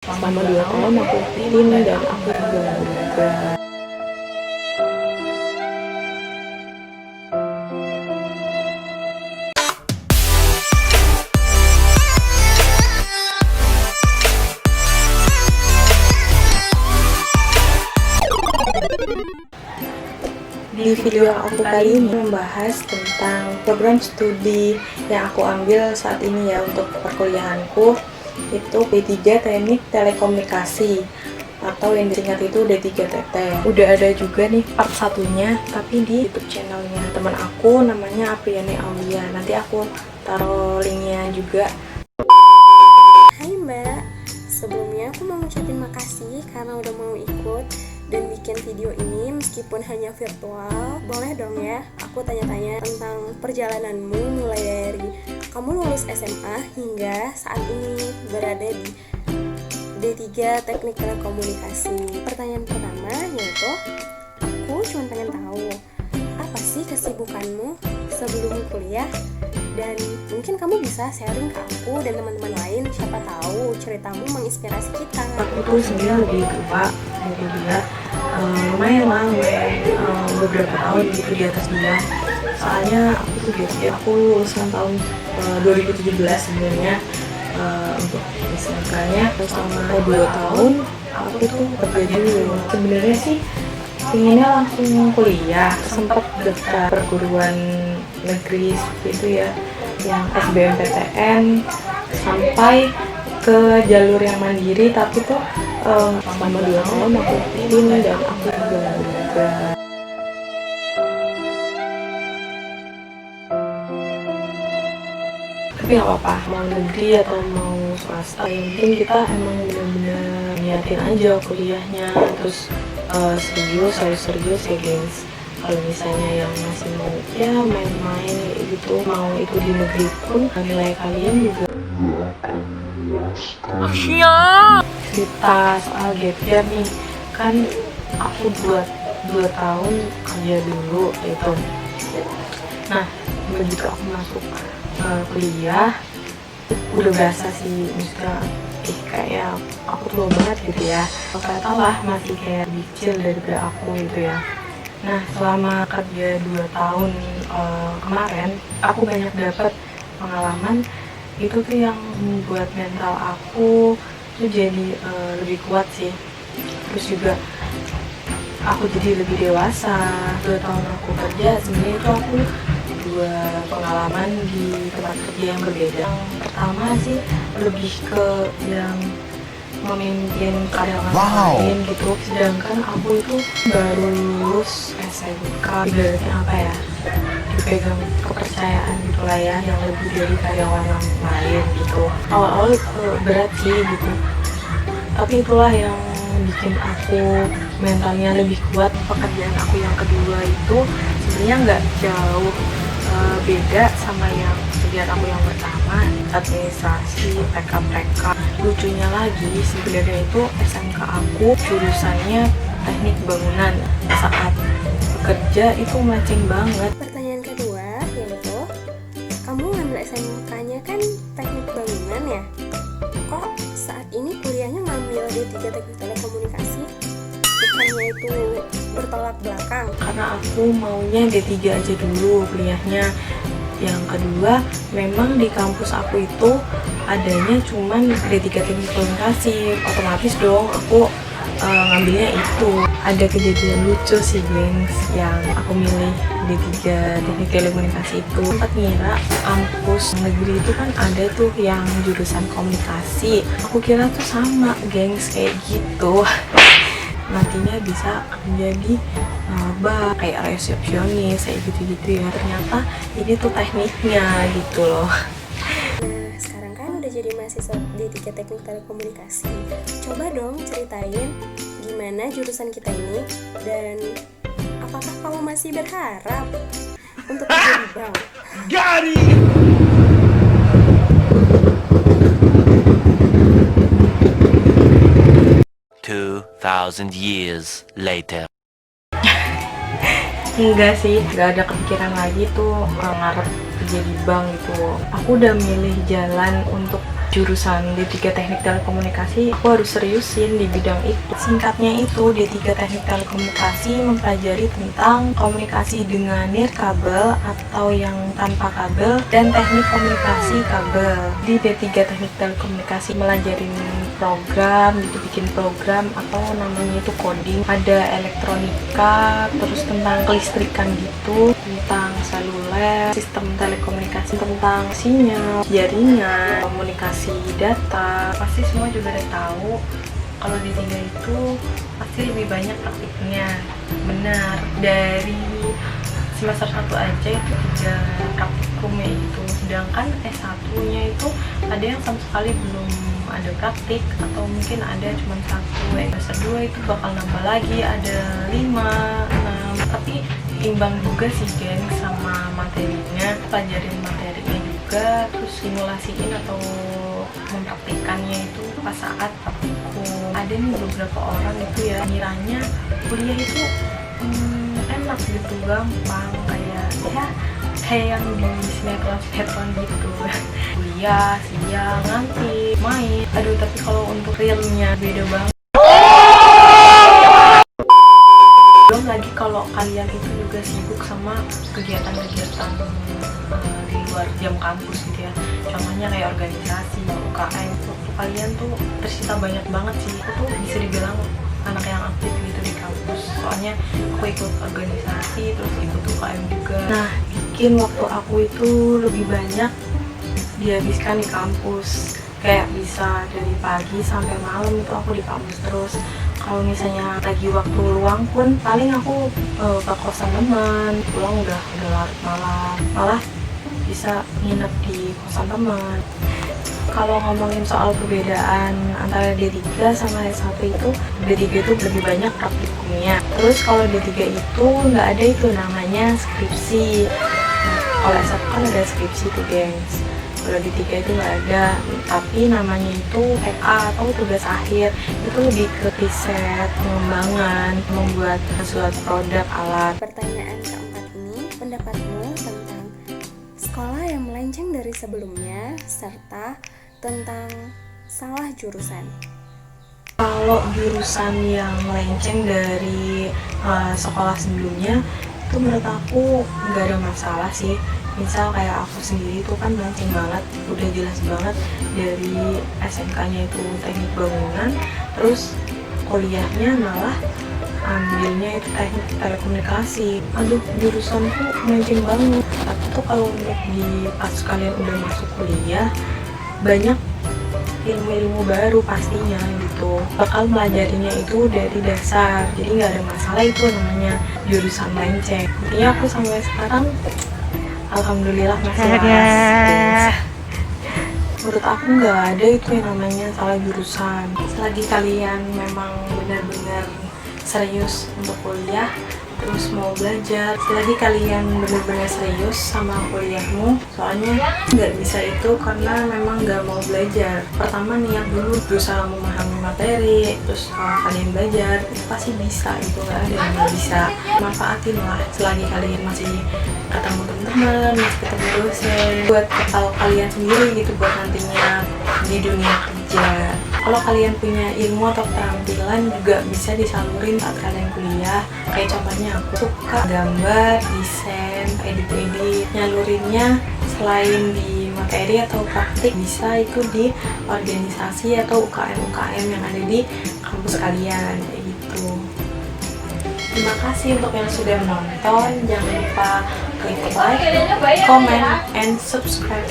Selama 2 tahun aku ikutin dan aku juga di video aku kali ini membahas tentang program studi yang aku ambil saat ini ya untuk perkuliahanku, itu D3 Teknik Telekomunikasi atau yang disingkat itu D3TT. Udah ada juga nih part satunya tapi di YouTube channelnya teman aku namanya Apriani Aulia. Nanti aku taruh linknya juga. Hai Mbak, sebelumnya aku mau ngucapin makasih karena udah mau ikut dan bikin video ini meskipun hanya virtual. Boleh dong ya aku tanya-tanya tentang perjalananmu mulai dari kamu lulus SMA hingga saat ini berada di D3 Teknik Telekomunikasi. Pertanyaan pertama yaitu, aku cuma pengen tahu apa sih kesibukanmu sebelum kuliah, dan mungkin kamu bisa sharing ke aku dan teman-teman lain, siapa tahu ceritamu menginspirasi kita. Aku tuh sebenarnya lebih tua dari dia, lumayan lah, beberapa tahun gitu di atas dia. Soalnya aku tuh gitu, aku lulusan tahun 2017 sebenarnya. Untuk SMK-nya selama 2 tahun aku tuh kerja dulu. Sebenarnya sih pinginnya langsung kuliah, sempat daftar perguruan negeri seperti itu ya, yang SBMPTN sampai ke jalur yang mandiri, tapi tuh selama 2 tahun aku ikutin dan aku juga tapi nggak apa-apa, mau negeri atau mau swasta, yang penting kita emang benar-benar niatin aja kuliahnya, terus harus serius ya gengs. Kalau misalnya yang masih mau ya main-main gitu, mau itu di negeri pun nilai kalian juga kita soal gap year nih kan. Aku buat 2 tahun kerja dulu gitu. Nah begitu aku masuk kuliah udah berasa sih, misalnya kayak aku tua banget gitu ya, ternyata lah masih kayak kecil daripada aku gitu ya. Nah selama kerja 2 tahun kemarin aku banyak dapat pengalaman itu tuh yang membuat mental aku tuh jadi lebih kuat sih. Terus juga aku jadi lebih dewasa. 2 tahun aku kerja sebenarnya itu aku 2 pengalaman di tempat kerja yang berbeda. Yang pertama sih lebih ke yang memimpin karyawan lain gitu, sedangkan aku itu baru lulus SMK, ibaratnya apa ya, dipegang kepercayaan gitu lah ya, yang lebih dari karyawan yang lain gitu. Awal-awal berat sih gitu, tapi itulah yang bikin aku mentalnya lebih kuat. Pekerjaan aku yang kedua itu sebenarnya nggak jauh beda sama yang kerjaan aku yang pertama, administrasi, PK. Lucunya lagi sebenarnya itu SMK aku jurusannya teknik bangunan. Saat bekerja itu matching banget. Pertanyaan kedua yaitu, kamu ngambil SMK-nya kan teknik bangunan ya, kok saat ini kuliahnya ngambil D3 Teknik Telekomunikasi? Bukannya itu bertolak belakang? Karena aku maunya D3 aja dulu kuliahnya. Yang kedua, memang di kampus aku itu adanya cuman D3 Teknik Komunikasi, otomatis dong aku ngambilnya itu. Ada kejadian lucu sih gengs, yang aku milih D3 Teknik Telekomunikasi itu. Sempat ngira kampus negeri itu kan ada tuh yang jurusan komunikasi, aku kira tuh sama gengs kayak gitu. Nantinya bisa menjadi kayak resepsionis kayak gitu-gitu ya. Ternyata ini tuh tekniknya gitu loh. Nah sekarang kan udah jadi mahasiswa D3 Teknik Telekomunikasi, coba dong ceritain gimana jurusan kita ini, dan apakah kamu masih berharap untuk menjadi bank? Gari! 2,000 years later. Enggak sih, nggak ada kepikiran lagi tuh ngarep kerja di bank gitu. Aku udah milih jalan untuk jurusan D3 Teknik Telekomunikasi, aku harus seriusin di bidang itu. Singkatnya itu, D3 Teknik Telekomunikasi mempelajari tentang komunikasi dengan nirkabel atau yang tanpa kabel dan teknik komunikasi kabel. Di D3 Teknik Telekomunikasi melajarin program, gitu, bikin program atau namanya itu coding. Ada elektronika, terus tentang kelistrikan gitu, tentang seluler, sistem telekomunikasi, tentang sinyal, jaringan, komunikasi data. Pasti semua juga udah tahu kalau di D3 itu pasti lebih banyak praktiknya. Benar, dari semester 1 aja itu 3 praktikum ya itu, sedangkan S1-nya itu ada yang sama sekali belum ada praktik atau mungkin ada cuma 1. Semester 2 itu bakal nambah lagi, ada 5, 6, tapi imbang juga sih geng sama materinya, pelajarin materinya juga, terus simulasiin atau mempraktikannya itu pas saat praktikum. Ada nih beberapa orang itu ya ngiranya kuliah itu enak gitu, gampang, kayak yang di sinetron gitu. Kuliah siang nanti main, aduh tapi kalau untuk realnya beda banget. Belum lagi kalau kalian itu juga sibuk sama kegiatan-kegiatan di luar jam kampus gitu ya, contohnya kayak organisasi, UKM. Waktu kalian tuh tersita banyak banget sih. Aku tuh bisa dibilang anak yang aktif gitu di kampus, soalnya aku ikut organisasi terus ikut UKM juga. Nah, bikin waktu aku itu lebih banyak dihabiskan di kampus, kayak bisa dari pagi sampai malam itu aku di kampus terus. Kalau misalnya lagi waktu luang pun paling aku ke kosan teman, pulang udah larut malam, malah bisa nginep di kosan teman. Kalau ngomongin soal perbedaan antara D3 sama S1 itu, D3 itu lebih banyak praktikumnya. Terus kalau D3 itu nggak ada itu namanya skripsi. Kalau S1 kan ada skripsi tuh gengs. Kalau D3 itu nggak ada, tapi namanya itu TA atau tugas akhir. Itu lebih ke riset, pengembangan, membuat suatu produk alat. Pertanyaan keempat ini, pendapatmu tentang sekolah yang melenceng dari sebelumnya serta tentang salah jurusan. Kalau jurusan yang melenceng dari sekolah sebelumnya itu menurut aku nggak ada masalah sih. Misal kayak aku sendiri tuh kan melenceng banget, udah jelas banget dari SMK-nya itu teknik bangunan, terus kuliahnya malah ambilnya itu teknik telekomunikasi. Aduh, jurusan tuh melenceng banget. Tapi tuh kalau untuk di pas kalian udah masuk kuliah, banyak ilmu-ilmu baru pastinya gitu. Bakal pelajarinya itu dari dasar, jadi nggak ada masalah itu namanya jurusan melenceng. Intinya aku sampai sekarang alhamdulillah masih waras. Menurut aku nggak ada itu yang namanya salah jurusan. Selagi kalian memang benar-benar serius untuk kuliah, terus mau belajar, selagi kalian benar-benar serius sama kuliahmu, soalnya nggak bisa itu karena memang nggak mau belajar. Pertama niat dulu, berusaha memahami materi, terus kalau kalian belajar itu pasti bisa, itu nggak ada yang nggak bisa. Manfaatin lah selagi kalian masih ketemu teman-teman, masih ketemu dosen, buat bekal kalian sendiri gitu buat nantinya di dunia kerja. Kalau kalian punya ilmu atau keterampilan juga bisa disalurin saat kalian kuliah. Kayak contohnya aku suka gambar, desain, edit-edit. Nyalurinnya selain di materi atau praktik, bisa itu di organisasi atau UKM-UKM yang ada di kampus kalian, kayak gitu. Terima kasih untuk yang sudah menonton. Jangan lupa klik like, comment, and subscribe.